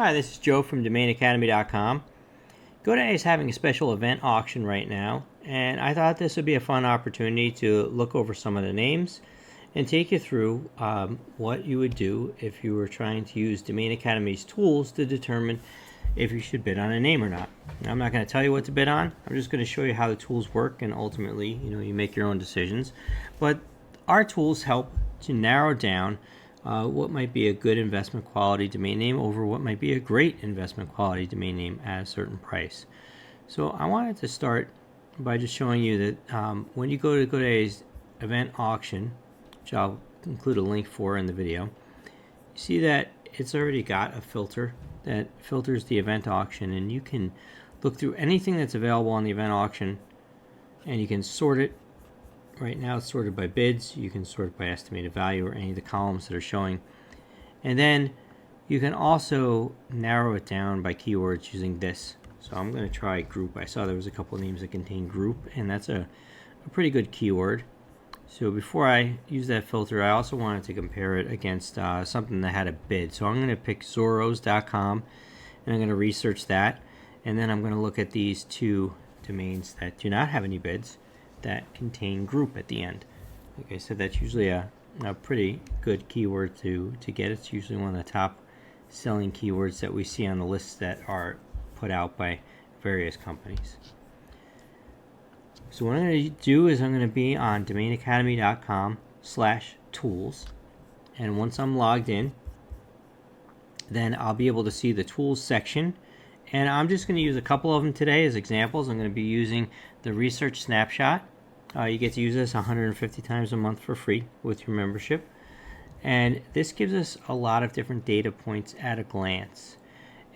Hi, this is Joe from DomainAcademy.com. GoDaddy is having a special event auction right now, and I thought this would be a fun opportunity to look over some of the names and take you through what you would do if you were trying to use Domain Academy's tools to determine if you should bid on a name or not. Now, I'm not going to tell you what to bid on. I'm just going to show you how the tools work, and ultimately, you make your own decisions. But our tools help to narrow down what might be a good investment quality domain name over what might be a great investment quality domain name at a certain price. So I wanted to start by just showing you that when you go to GoDaddy's event auction, which I'll include a link for in the video, you see that it's already got a filter that filters the event auction, and you can look through anything that's available on the event auction and you can sort it. Right now it's sorted by bids. You can sort it by estimated value or any of the columns that are showing. And then you can also narrow it down by keywords using this. So I'm going to try group. I saw there was a couple of names that contain group, and that's a pretty good keyword. So before I use that filter, I also wanted to compare it against something that had a bid. So I'm going to pick Zoros.com, and I'm going to research that. And then I'm going to look at these two domains that do not have any bids that contain group at the end. Like I said, that's usually a pretty good keyword to get. It's usually one of the top selling keywords that we see on the lists that are put out by various companies. So what I'm going to do is I'm going to be on domainacademy.com/tools, and once I'm logged in, then I'll be able to see the tools section. And I'm just going to use a couple of them today as examples. I'm going to be using the Research Snapshot. You get to use this 150 times a month for free with your membership. And this gives us a lot of different data points at a glance.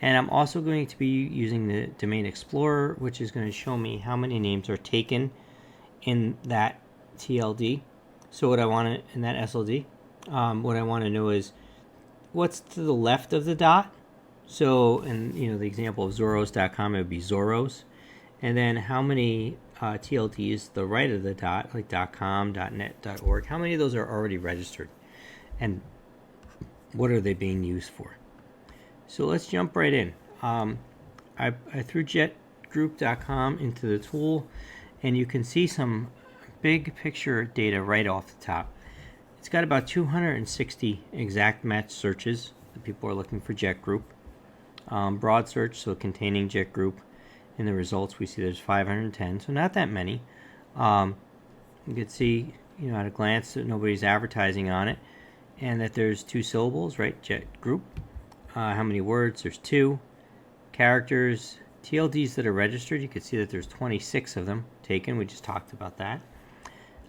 And I'm also going to be using the Domain Explorer, which is going to show me how many names are taken in that TLD. So what I want to, in that SLD, what I want to know is what's to the left of the dot. So in the example of Zoros.com, it would be Zoros. And then how many TLDs to the right of the dot, like .com, .net, .org, how many of those are already registered? And what are they being used for? So let's jump right in. I threw jetgroup.com into the tool, and you can see some big picture data right off the top. It's got about 260 exact match searches that people are looking for Jet Group. Broad search, so containing Jet Group. In the results, we see there's 510, so not that many. You can see, at a glance that nobody's advertising on it, and that there's 2 syllables, right? Jet Group. How many words? There's 2. Characters, TLDs that are registered, you can see that there's 26 of them taken. We just talked about that.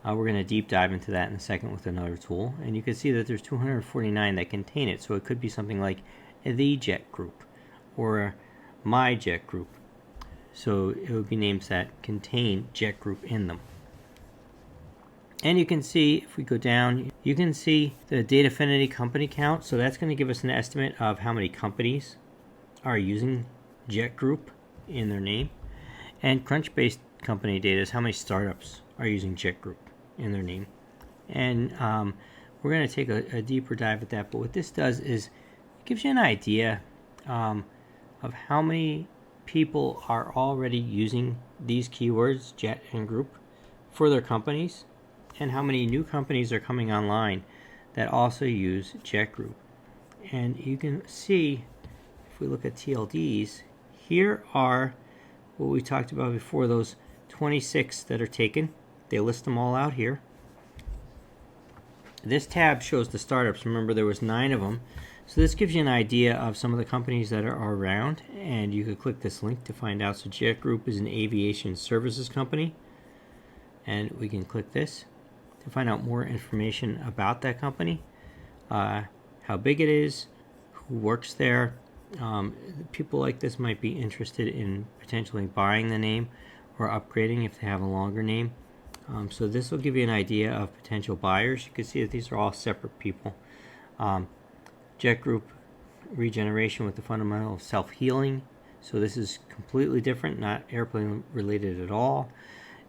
We're going to deep dive into that in a second with another tool, and you can see that there's 249 that contain it. So it could be something like the Jet Group or my Jet Group. So it would be names that contain Jet Group in them. And you can see, if we go down, you can see the data affinity company count. So that's going to give us an estimate of how many companies are using Jet Group in their name. And Crunchbase company data is how many startups are using Jet Group in their name. And we're going to take a deeper dive at that. But what this does is it gives you an idea of how many people are already using these keywords, Jet and Group, for their companies, and how many new companies are coming online that also use Jet Group. And you can see, if we look at TLDs, here are what we talked about before, those 26 that are taken. They list them all out here. This tab shows the startups. Remember, there was 9 of them. So this gives you an idea of some of the companies that are around, and you could click this link to find out. So Jet Group is an aviation services company, and we can click this to find out more information about that company, how big it is, who works there. People like this might be interested in potentially buying the name or upgrading if they have a longer name. So this will give you an idea of potential buyers. You can see that these are all separate people. Jet Group regeneration with the fundamental of self-healing. So this is completely different, not airplane related at all.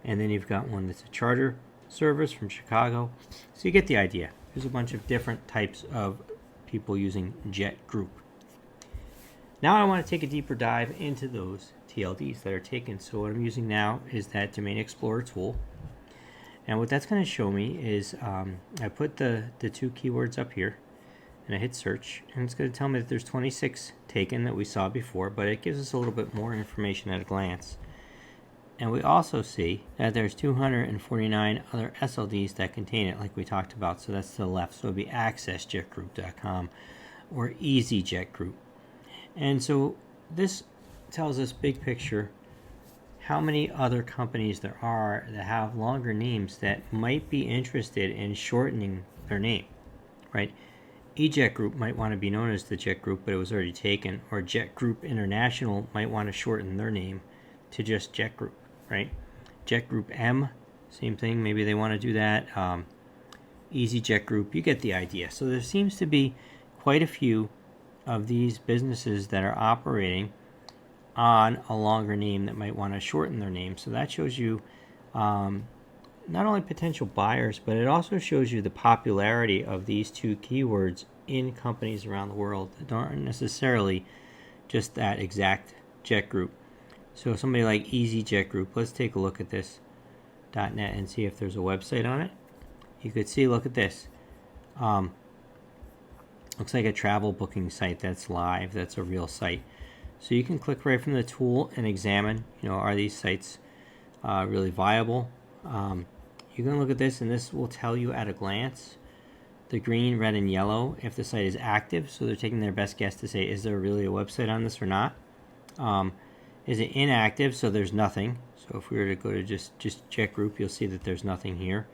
And then you've got one that's a charter service from Chicago. So you get the idea. There's a bunch of different types of people using Jet Group. Now I want to take a deeper dive into those TLDs that are taken. So what I'm using now is that Domain Explorer tool. And what that's going to show me is I put the 2 keywords up here, and I hit search, and it's going to tell me that there's 26 taken that we saw before, but it gives us a little bit more information at a glance. And we also see that there's 249 other SLDs that contain it, like we talked about. So that's to the left. So it would be accessjetgroup.com or EasyJetGroup. And so this tells us big picture how many other companies there are that have longer names that might be interested in shortening their name, right? eJet Group might want to be known as the Jet Group, but it was already taken. Or Jet Group International might want to shorten their name to just Jet Group, right? Jet Group M, same thing. Maybe they want to do that. EasyJet Group, you get the idea. So there seems to be quite a few of these businesses that are operating on a longer name that might want to shorten their name. So that shows you not only potential buyers, but it also shows you the popularity of these 2 keywords in companies around the world that aren't necessarily just that exact jet group. So somebody like EasyJet Group, let's take a look at this .net and see if there's a website on it. You could see, look at this. Looks like a travel booking site that's live. That's a real site. So you can click right from the tool and examine, are these sites really viable? You can look at this, and this will tell you at a glance the green, red, and yellow if the site is active. So they're taking their best guess to say, is there really a website on this or not? Is it inactive? So there's nothing. So if we were to go to just Jet Group, you'll see that there's nothing here.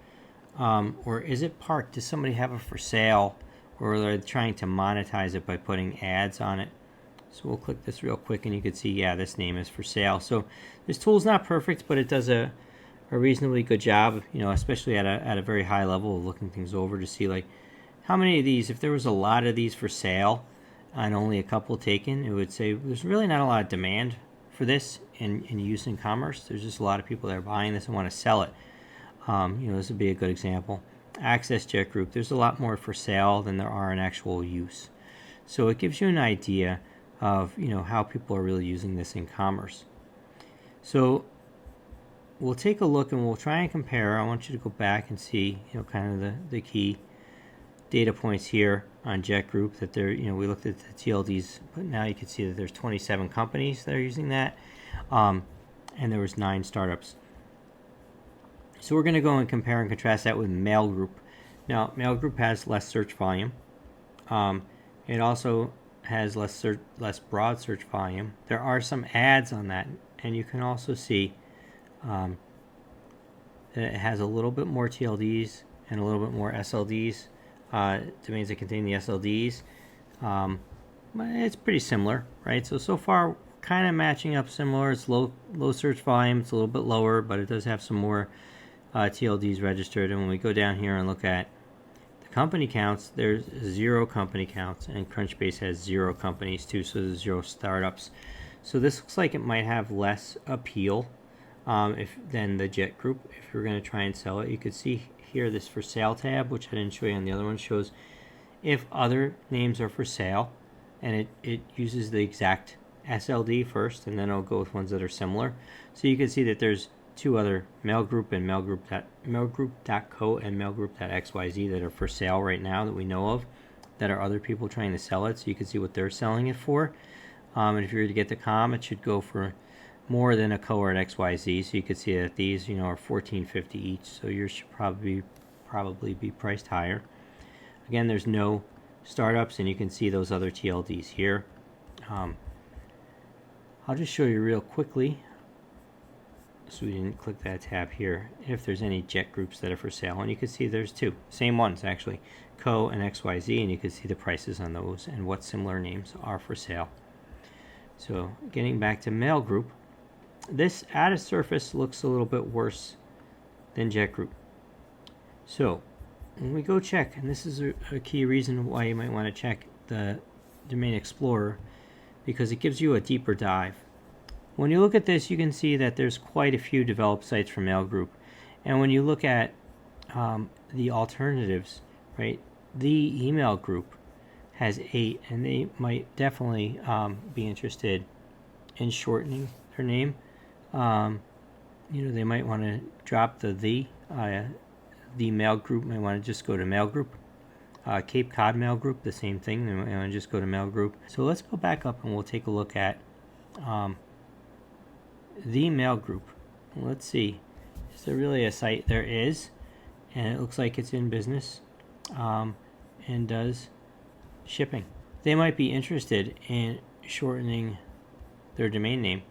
Or is it parked? Does somebody have it for sale? Or they're trying to monetize it by putting ads on it? So we'll click this real quick, and you can see, yeah, this name is for sale. So this tool's not perfect, but it does a reasonably good job, especially at a very high level of looking things over to see, like, how many of these, if there was a lot of these for sale and only a couple taken, it would say there's really not a lot of demand for this in use in commerce. There's just a lot of people that are buying this and want to sell it. This would be a good example. AccessJet Group, there's a lot more for sale than there are in actual use. So it gives you an idea of how people are really using this in commerce. So we'll take a look and we'll try and compare. I want you to go back and see kind of the key data points here on Jet Group that they're we looked at the TLDs, but now you can see that there's 27 companies that are using that, and there was 9 startups. So we're going to go and compare and contrast that with Mail Group. Now Mail Group has less search volume. It also has less broad search volume. There are some ads on that, and you can also see that it has a little bit more TLDs and a little bit more SLDs, domains that contain the SLDs. It's pretty similar, right? So far, kind of matching up similar. It's low search volume. It's a little bit lower, but it does have some more TLDs registered. And when we go down here and look at the company counts, there's 0 company counts, and Crunchbase has 0 companies too, so there's 0 startups. So this looks like it might have less appeal than the Jet Group if you're going to try and sell it. You could see here this for sale tab, which I didn't show you on the other one, shows if other names are for sale, and it uses the exact SLD first, and then it'll go with ones that are similar. So you can see that there's 2 other Mail Group and mailgroup.co and mailgroup.xyz that are for sale right now that we know of, that are other people trying to sell it. So you can see what they're selling it for. And if you were to get the com, it should go for more than a co or an XYZ. So you can see that these are $14.50 each. So yours should probably be priced higher. Again, there's no startups, and you can see those other TLDs here. I'll just show you real quickly, so we didn't click that tab here, if there's any Jet Groups that are for sale. And you can see there's 2, same ones actually, Co and XYZ, and you can see the prices on those and what similar names are for sale. So getting back to Mail Group, this at a surface looks a little bit worse than Jet Group. So when we go check, and this is a key reason why you might want to check the Domain Explorer, because it gives you a deeper dive. When you look at this, you can see that there's quite a few developed sites for Mail Group. And when you look at the alternatives, right, the email group has 8, and they might definitely be interested in shortening their name. They might want to drop the mail group might want to just go to mail group. Cape Cod mail group, the same thing. They might want to just go to mail group. So let's go back up and we'll take a look at the mail group. Let's see, is there really a site? There is, and it looks like it's in business and does shipping. They might be interested in shortening their domain name.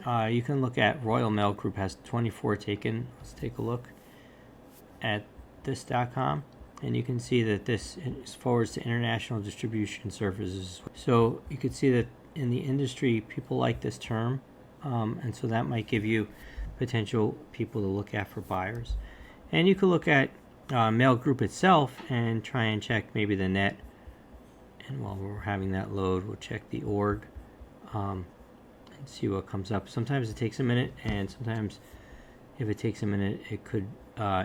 You can look at Royal Mail Group has 24 taken. Let's take a look at this.com, and you can see that this forwards to international distribution services. So you can see that in the industry, people like this term, and so that might give you potential people to look at for buyers. And you could look at Mail Group itself and try and check maybe the net. And while we're having that load, we'll check the org and see what comes up. Sometimes it takes a minute, and sometimes if it takes a minute, it could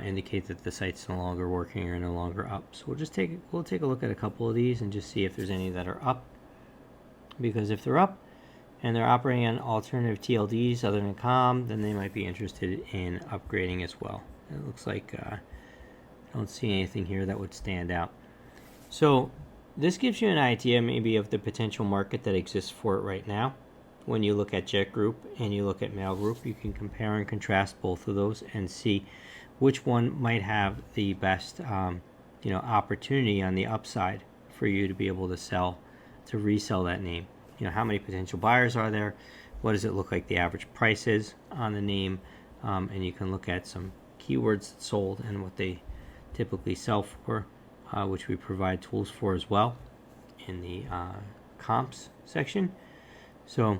indicate that the site's no longer working or no longer up. So we'll take a look at a couple of these and just see if there's any that are up. Because if they're up and they're operating on alternative TLDs other than COM, then they might be interested in upgrading as well. It looks like I don't see anything here that would stand out. So this gives you an idea maybe of the potential market that exists for it right now. When you look at Jet Group and you look at Mail Group, you can compare and contrast both of those and see which one might have the best opportunity on the upside for you to be able to resell that name. How many potential buyers are there? What does it look like the average price is on the name? And you can look at some keywords that sold and what they typically sell for, which we provide tools for as well in the comps section. So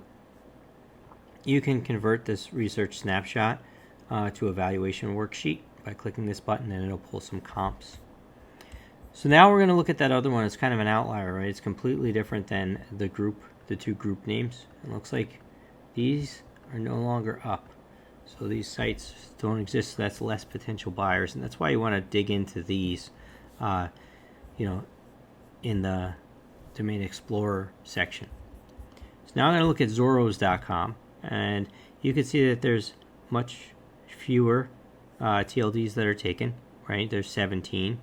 you can convert this research snapshot to a valuation worksheet by clicking this button, and it'll pull some comps. So now we're going to look at that other one. It's kind of an outlier, right? It's completely different than the two group names. It looks like these are no longer up. So these sites don't exist, so that's less potential buyers, and that's why you want to dig into these, in the Domain Explorer section. So now I'm going to look at Zoros.com, and you can see that there's much fewer TLDs that are taken, right? There's 17.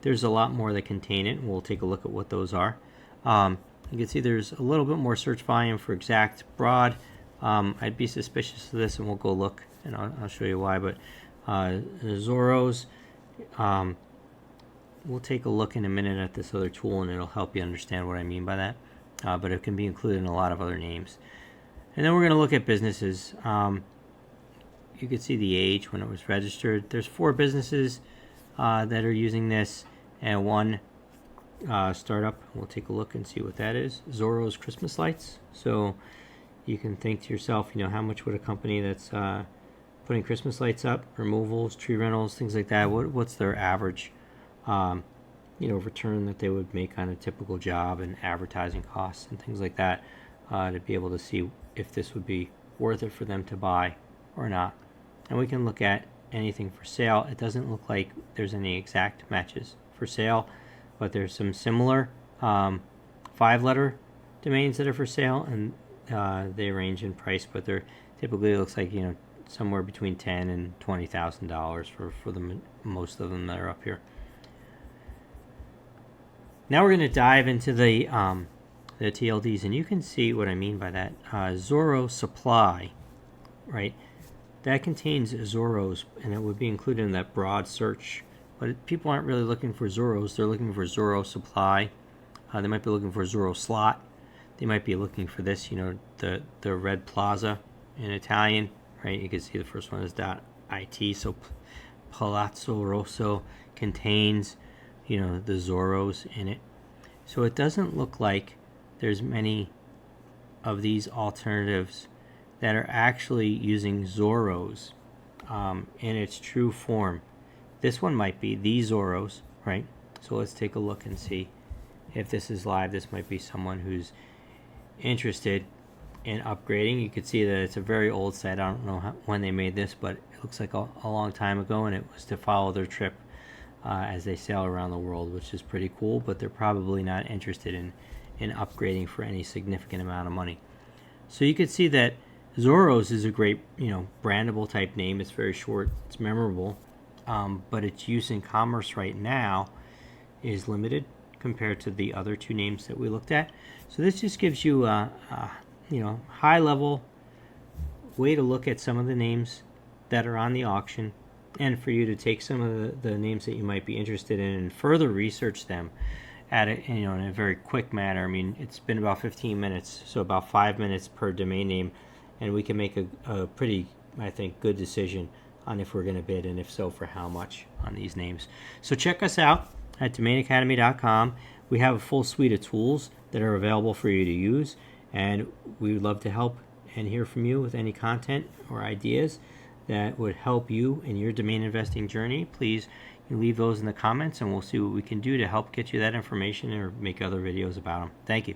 There's a lot more that contain it, and we'll take a look at what those are. You can see there's a little bit more search volume for exact broad. I'd be suspicious of this, and we'll go look, and I'll show you why. But Zoros, we'll take a look in a minute at this other tool, and it'll help you understand what I mean by that. But it can be included in a lot of other names. And then we're going to look at businesses. You can see the age when it was registered. There's 4 businesses that are using this, and 1 startup. We'll take a look and see what that is. Zoros Christmas lights. So you can think to yourself, how much would a company that's putting Christmas lights up, removals, tree rentals, things like that, what's their average return that they would make on a typical job, and advertising costs and things like that, to be able to see if this would be worth it for them to buy or not. And we can look at anything for sale. It doesn't look like there's any exact matches for sale, but there's some similar 5-letter domains that are for sale, and they range in price, but they're typically, looks like somewhere between $10,000 and $20,000 for the most of them that are up here. Now we're going to dive into the TLDs, and you can see what I mean by that. Zoro Supply, right? That contains Zoros, and it would be included in that broad search. But people aren't really looking for Zoros. They're looking for Zoro Supply. They might be looking for Zoro Slot. They might be looking for this, the red plaza in Italian, right? You can see the first one is .it, so Palazzo Rosso contains, the Zoros in it. So it doesn't look like there's many of these alternatives that are actually using Zoros in its true form. This one might be the Zoros, right? So let's take a look and see if this is live. This might be someone who's interested in upgrading. You can see that it's a very old site. I don't know when they made this, but it looks like a long time ago, and it was to follow their trip as they sail around the world, which is pretty cool, but they're probably not interested in upgrading for any significant amount of money. So you can see that Zoros is a great, brandable type name. It's very short, it's memorable, but its use in commerce right now is limited compared to the other two names that we looked at. So this just gives you a high level way to look at some of the names that are on the auction, and for you to take some of the names that you might be interested in and further research them at it, in a very quick manner. I mean, it's been about 15 minutes, so about 5 minutes per domain name, and we can make a pretty, I think, good decision on if we're going to bid, and if so, for how much on these names. So check us out at domainacademy.com. We have a full suite of tools that are available for you to use, and we would love to help and hear from you with any content or ideas that would help you in your domain investing journey. Please leave those in the comments, and we'll see what we can do to help get you that information or make other videos about them. Thank you.